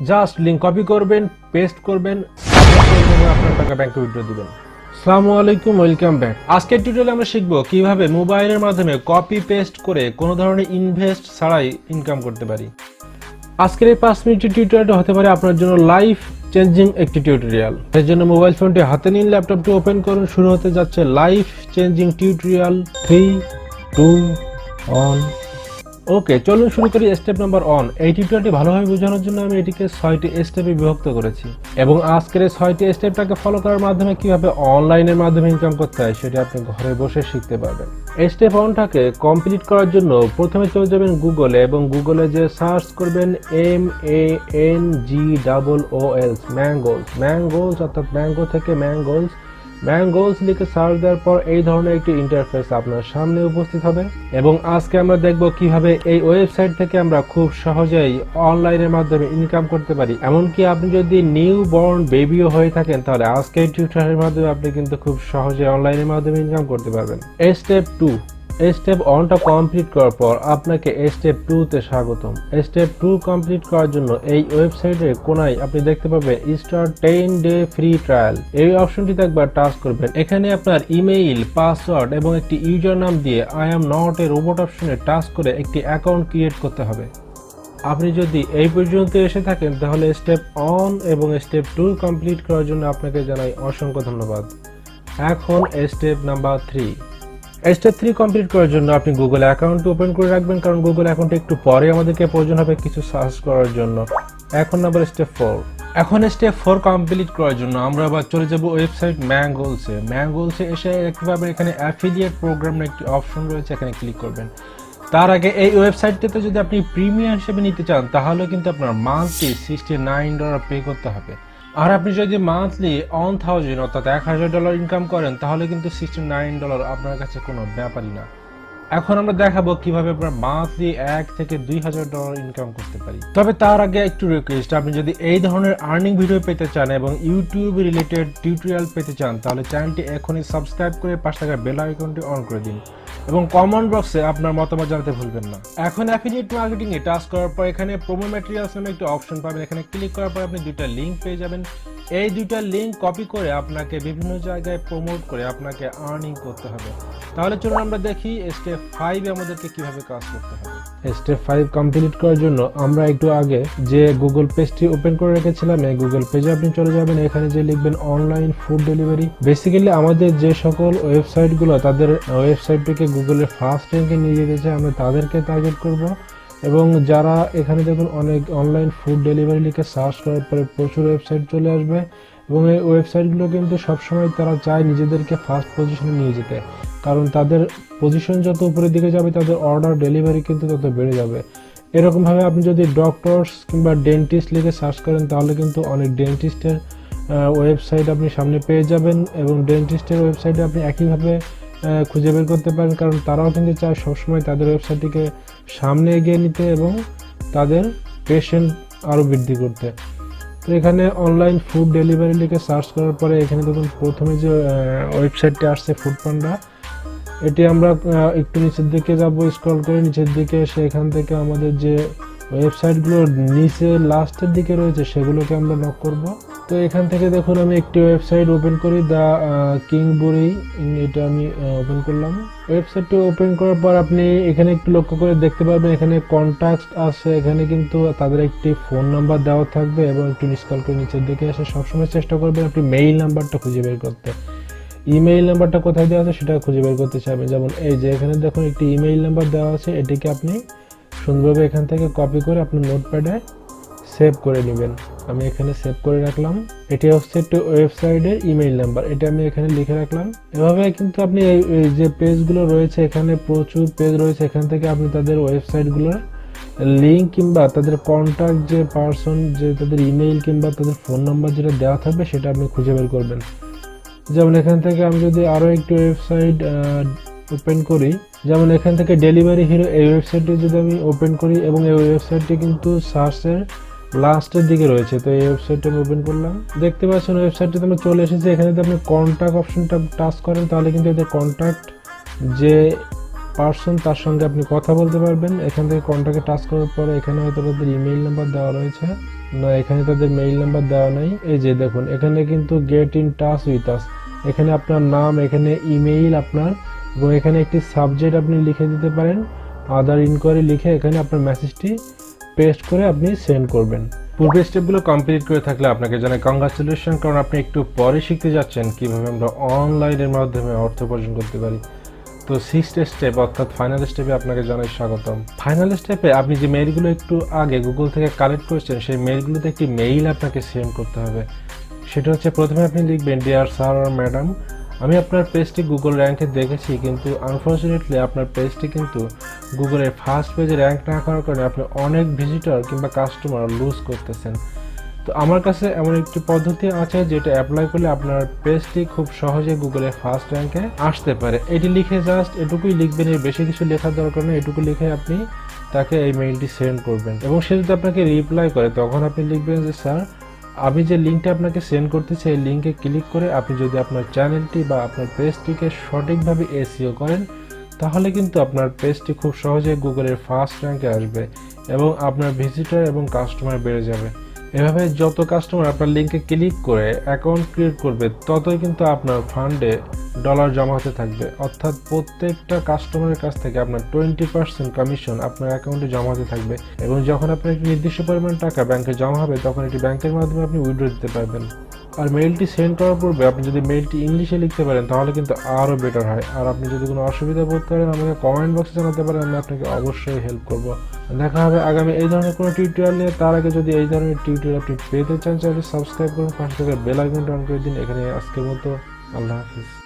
Just link copy করবেন, paste করবেন, submit করবেন এবং আপনার টাকা ব্যাংকে উইথড্র দিবেন। আসসালামু আলাইকুম, ওয়েলকাম ব্যাক। আজকের টিউটোরিয়ালে আমরা শিখব কিভাবে মোবাইলের মাধ্যমে কপি পেস্ট করে কোনো ধরনের ইনভেস্ট ছাড়াই ইনকাম করতে পারি। আজকের এই 5 মিনিটের টিউটোরিয়ালটা হতে পারে আপনার জন্য লাইফ চেঞ্জিং একটি টিউটোরিয়াল। এর জন্য মোবাইল ফোনটি হাতে নিন, ল্যাপটপটি ওপেন করুন। শুরু হতে যাচ্ছে লাইফ চেঞ্জিং টিউটোরিয়াল 3, 2, 1। ওকে, চলুন শুরু করি। Step number 1। এই টিউটোরিয়ালটি ভালোভাবে বোঝানোর জন্য আমি এটিকে 6টি স্টেপে বিভক্ত করেছি এবং আজকের এই 6টি স্টেপটাকে ফলো করার মাধ্যমে কিভাবে অনলাইনের মাধ্যমে ইনকাম করতে হয় সেটা আপনি ঘরে বসে শিখতে পারবেন। স্টেপ 1টাকে কমপ্লিট করার জন্য প্রথমে চলে যাবেন গুগলে এবং গুগলে যে সার্চ করবেন MANGOLS, ম্যাঙ্গোলস অর্থাৎ ম্যাঙ্গো থেকে ম্যাঙ্গোলস লিখে সার্চ দেওয়ার পর এই ধরনের একটি ইন্টারফেস আপনার সামনে উপস্থিত হবে এবং আজকে আমরা দেখব কিভাবে এই ওয়েবসাইট থেকে আমরা খুব সহজেই অনলাইনের মাধ্যমে ইনকাম করতে পারি। এমনকি আপনি যদি নিউ বর্ন বেবিও হয়ে থাকেন তাহলে আজকের টিউটোরিয়ালের মাধ্যমে আপনি কিন্তু খুব সহজে অনলাইনের মাধ্যমে ইনকাম করতে পারবেন। স্টেপ 2। স্টেপ 1টা কমপ্লিট করার পর আপনাকে স্টেপ 2তে স্বাগতম। স্টেপ 2 কমপ্লিট করার জন্য এই ওয়েবসাইটের কোনায় আপনি দেখতে পাবেন স্টার্ট 10 ডে ফ্রি ট্রায়াল। এই অপশনটিতে একবার টাচ করবেন। এখানে আপনার ইমেইল, পাসওয়ার্ড এবং একটি ইউজার নাম দিয়ে I am not a robot অপশনে টাচ করে একটি অ্যাকাউন্ট ক্রিয়েট করতে হবে। আপনি যদি এই পর্যন্ত এসে থাকেন তাহলে স্টেপ 1 এবং স্টেপ 2 কমপ্লিট করার জন্য আপনাকে জানাই অসংখ্য ধন্যবাদ। এখন স্টেপ নাম্বার 3। স্টেপ 3 কমপ্লিট করার জন্য আপনি গুগল অ্যাকাউন্ট ওপেন করে রাখবেন, কারণ গুগল অ্যাকাউন্টে একটু পরে আমাদেরকে প্রয়োজন হবে কিছু সার্চ করার জন্য। এখন নাম্বার স্টেপ 4। এখন স্টেপ 4 কমপ্লিট করার জন্য আমরা আবার চলে যাব ওয়েবসাইট ম্যাঙ্গোলসে এসে দেখতে পাবেন এখানে অ্যাফিলিয়েট প্রোগ্রাম একটি অপশন রয়েছে, এখানে ক্লিক করবেন। তার আগে এই ওয়েবসাইটটিতে যদি আপনি প্রিমিয়াম হিসেবে নিতে চান তাহলে কিন্তু আপনার মান্থলি $69 পে করতে হবে। আর আপনি যদি মান্থলি 1000 অর্থাৎ $1000 ইনকাম করেন তাহলে কিন্তু $69 আপনার কাছে কোনো ব্যাপারই না। এখন আমরা দেখাবো কিভাবে আমরা মান্থলি $1 থেকে $2000 ইনকাম করতে পারি। তবে তার আগে একটু রিকোয়েস্ট, আপনি যদি এই ধরনের আর্নিং ভিডিও পেতে চান এবং ইউটিউব রিলেটেড টিউটোরিয়াল পেতে চান তাহলে চ্যানেলটি এখনই সাবস্ক্রাইব করে পাশে থাকা বেল আইকনটি অন করে দিন এবং কমেন্ট বক্সে আপনার মতামত জানাতে ভুলবেন না। এখন অ্যাফিলিয়েট মার্কেটিং এ টাচ করার পর এখানে প্রোমো ম্যাটেরিয়ালস নামে একটি অপশন পাবেন। এখানে ক্লিক করার পর আপনি দুইটা লিংক পেয়ে যাবেন। এই দুইটা লিংক কপি করে আপনাকে বিভিন্ন জায়গায় প্রমোট করে আপনাকে আর্নিং করতে হবে। তাহলে চলুন আমরা দেখি স্টেপ 5 আমাদেরকে কিভাবে কাজ করতে হবে। স্টেপ 5 কমপ্লিট করার জন্য আমরা একটু আগে যে গুগল পেজটি ওপেন করে রেখেছিলাম এই গুগল পেজে আপনি চলে যাবেন। এখানে যে লিখবেন অনলাইন ফুড ডেলিভারি। বেসিক্যালি আমাদের যে সকল ওয়েবসাইটগুলো তাদের ওয়েবসাইটটিকে গুগলের ফার্স্ট র্যাঙ্কে নিয়ে যেতে চায় আমরা তাদেরকে টার্গেট করব এবং যারা এখানে দেখুন অনেক অনলাইন ফুড ডেলিভারি লিখে সার্চ করার পরে প্রচুর ওয়েবসাইট চলে আসবে এবং এই ওয়েবসাইটগুলো কিন্তু সবসময় তারা চায় নিজেদেরকে ফার্স্ট পজিশনে নিয়ে যেতে, কারণ তাদের পজিশন যত উপরের দিকে যাবে তাদের অর্ডার ডেলিভারি কিন্তু তত বেড়ে যাবে। এরকমভাবে আপনি যদি ডক্টরস কিংবা ডেন্টিস্ট লিখে সার্চ করেন তাহলে কিন্তু অনেক ডেন্টিস্টের ওয়েবসাইট আপনি সামনে পেয়ে যাবেন এবং ডেন্টিস্টের ওয়েবসাইটে আপনি একইভাবে খুঁজে বের করতে পারেন, কারণ তারাও কিন্তু চায় সবসময় তাদের ওয়েবসাইটটিকে সামনে এগিয়ে নিতে এবং তাদের পেশেন্ট আরও বৃদ্ধি করতে। তো এখানে অনলাইন ফুড ডেলিভারি লিখে সার্চ করার পরে এখানে দেখুন প্রথমে যে ওয়েবসাইটটি আসছে ফুড পান্ডা, এটি আমরা একটু নিচের দিকে যাব, স্ক্রল করে নিচের দিকে এসে এখান থেকে আমাদের যে ওয়েবসাইটগুলো নিচে লাস্টের দিকে রয়েছে সেগুলোকে আমরা নক করব। তো এখান থেকে দেখুন আমি একটি ওয়েবসাইট ওপেন করি, দ্য কিংবুরি, এটা আমি ওপেন করলাম। ওয়েবসাইটটি ওপেন করার পর আপনি এখানে একটু লক্ষ্য করে দেখতে পারবেন এখানে কন্ট্যাক্ট আছে, এখানে কিন্তু তাদের একটি ফোন নাম্বার দেওয়া থাকবে এবং একটু স্ক্রল করে নিচের দিকে এসে সবসময় চেষ্টা করবেন আপনি মেইল নাম্বারটা খুঁজে বের করতে। ইমেইল নাম্বারটা কোথায় দেওয়া আছে সেটা খুঁজে বের করতে চাইবেন। যেমন এই যে এখানে দেখুন একটি ইমেইল নাম্বার দেওয়া আছে, এটিকে আপনি সুন্দরভাবে এখান থেকে কপি করে আপনার নোটপ্যাডে সেভ করে নেবেন। আমি এখানে সেভ করে রাখলাম। এটি হচ্ছে একটি ওয়েবসাইটের ইমেইল নাম্বার, এটা আমি এখানে লিখে রাখলাম। এভাবে কিন্তু আপনি এই যে পেজগুলো রয়েছে এখানে প্রচুর পেজ রয়েছে, এখান থেকে আপনি তাদের ওয়েবসাইটগুলোর লিঙ্ক কিংবা তাদের কন্ট্যাক্ট যে পার্সন যে তাদের ইমেইল কিংবা তাদের ফোন নাম্বার যেটা দেওয়া থাকবে সেটা আপনি খুঁজে বের করবেন। যেমন এখান থেকে আমি যদি আরও একটি ওয়েবসাইট ওপেন করি, যেমন এখান থেকে ডেলিভারি হিরো এই ওয়েবসাইটটি যদি আমি ওপেন করি এবং এই ওয়েবসাইটটি কিন্তু সার্চের লাস্টের দিকে রয়েছে, তো এই ওয়েবসাইটটা আমি ওপেন করলাম। দেখতে পাচ্ছেন ওয়েবসাইটটিতে আমরা চলে এসেছি। এখানে যদি আপনি কন্ট্যাক্ট অপশনটা টাচ করেন তাহলে কিন্তু এদের কন্ট্যাক্ট যে পারসন তার সঙ্গে আপনি কথা বলতে পারবেন। এখান থেকে কন্টাক্টে টাচ করার পরে এখানে হয়তো তাদের ইমেইল নাম্বার দেওয়া রয়েছে, না এখানে তাদের মেইল নাম্বার দেওয়া নেই। এই যে দেখুন এখানে কিন্তু get in touch with us, এখানে আপনার নাম, এখানে ইমেইল আপনার, এবং এখানে একটি সাবজেক্ট আপনি লিখে দিতে পারেন আদার ইনকোয়ারি লিখে এখানে আপনার মেসেজটি পেস্ট করে আপনি সেন্ড করবেন। পূর্বের স্টেপগুলো কমপ্লিট করে থাকলে আপনাকে জানাই কংগ্রাচুলেশন, কারণ আপনি একটু পরে শিখতে যাচ্ছেন কিভাবে আমরা অনলাইনের মাধ্যমে অর্থ উপার্জন করতে পারি। তো 6th স্টেপ অর্থাৎ ফাইনাল স্টেপে আপনাকে জানাই স্বাগতম। ফাইনাল স্টেপে আপনি যে মেইলগুলো একটু আগে গুগল থেকে কালেক্ট করেছেন সেই মেইলগুলোতে একটি মেইল আপনাকে সেন্ড করতে হবে। সেটা হচ্ছে প্রথমে আপনি লিখবেন ডিয়ার স্যার আর ম্যাডাম, আমি আপনার পেজটি গুগল র্যাঙ্কে দেখেছি, কিন্তু আনফর্চুনেটলি আপনার পেজটি কিন্তু গুগলের ফার্স্ট পেজে র্যাঙ্ক না করার কারণে আপনি অনেক ভিজিটর কিংবা কাস্টমার লুজ করতেছেন। তো আমার কাছে এমন একটি পদ্ধতি আছে যেটা অ্যাপ্লাই করলে আপনার পেজটি খুব সহজে গুগলের ফার্স্ট র্যাঙ্কে আসতে পারে। এটি লিখে জাস্ট এটুকুই লিখবেন, এর বেশি কিছু লেখার দরকার নেই। এটুকু লিখে আপনি তাকে এই মেইলটি সেন্ড করবেন, এবং সে যদি আপনাকে রিপ্লাই করে তখন আপনি লিখবেন যে স্যার, আমি যে লিঙ্কটা আপনাকে সেন্ড করতেছি এই লিঙ্কে ক্লিক করে আপনি যদি আপনার চ্যানেলটি বা আপনার পেজটিকে সঠিকভাবে এসইও করেন তাহলে কিন্তু আপনার পেজটি খুব সহজে গুগলের ফার্স্ট র্যাঙ্কে আসবে এবং আপনার ভিজিটর এবং কাস্টমার বেড়ে যাবে। এভাবে যত কাস্টমার আপনার লিঙ্কে ক্লিক করে অ্যাকাউন্ট ক্রিয়েট করবে ততই কিন্তু আপনার ফান্ডে ডলার জমা হতে থাকবে, অর্থাৎ প্রত্যেকটা কাস্টমারের কাছ থেকে আপনার 20% কমিশন আপনার অ্যাকাউন্টে জমা হতে থাকবে, এবং যখন আপনার একটি নির্দিষ্ট পরিমাণ টাকা ব্যাংকে জমা হবে তখন এটি ব্যাংকের মাধ্যমে আপনি উইথড্র দিতে পারবেন। আর মেইলটি সেন্ড করার পূর্বে আপনি যদি মেইলটি ইংলিশে লিখতে পারেন তাহলে কিন্তু আরও বেটার হয়। আর আপনি যদি কোনো অসুবিধা বোধ করেন আমাকে কমেন্ট বক্সে জানাতে পারেন, আমি আপনাকে অবশ্যই হেল্প করব। দেখা হবে আগামী এই ধরনের কোনো টিউটোরিয়াল নিয়ে। তার আগে যদি এই ধরনের টিউটোরিয়াল আপনি পেতে চান চ্যানেলটি সাবস্ক্রাইব করুন, পাশে থাকা বেল আইকনটা অন করে দিন। এখানে আজকের মতো আল্লাহ হাফিজ।